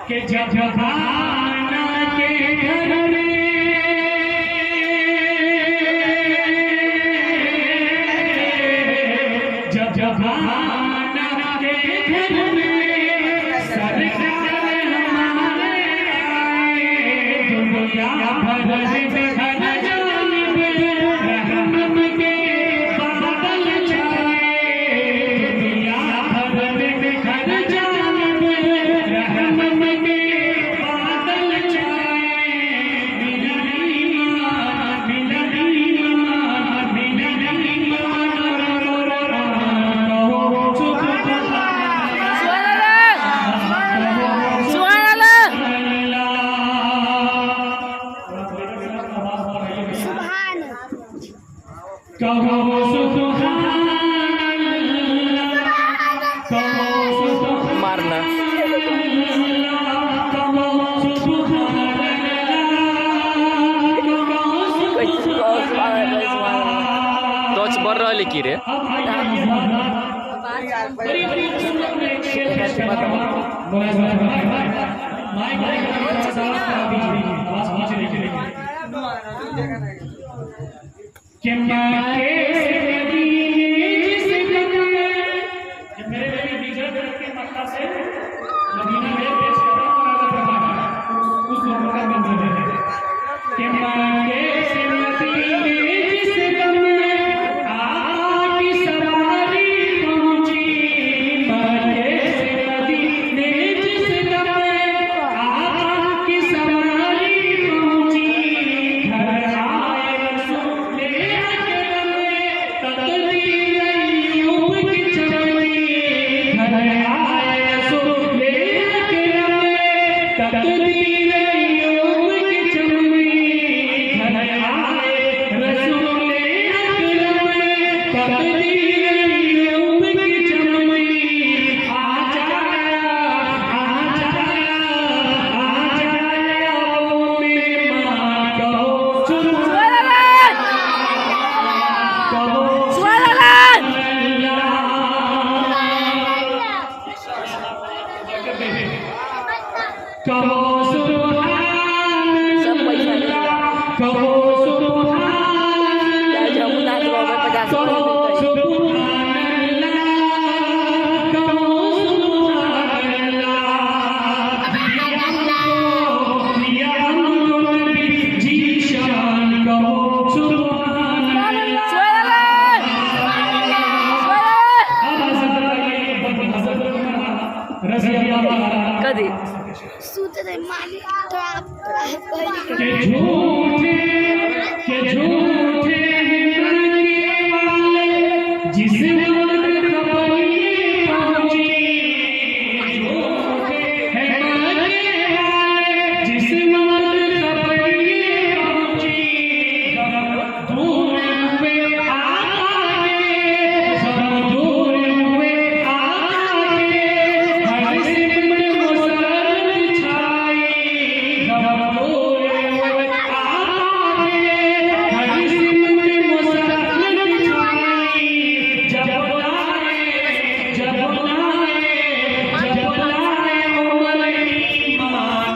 कि जब भाना के घर में जब भाना के घर में सरकार हमारे आए दुनिया भर में हर जानिब रहमत के बादल छाए दुनिया भर में हर जानिब रहमत के बादल छाए मिलन ईमान मिलन ईमान मिलन ईमान कहो सुभान कहो मारना टच बर रहे कि रे कदी सूत्र मालिक थोड़ा के झूठे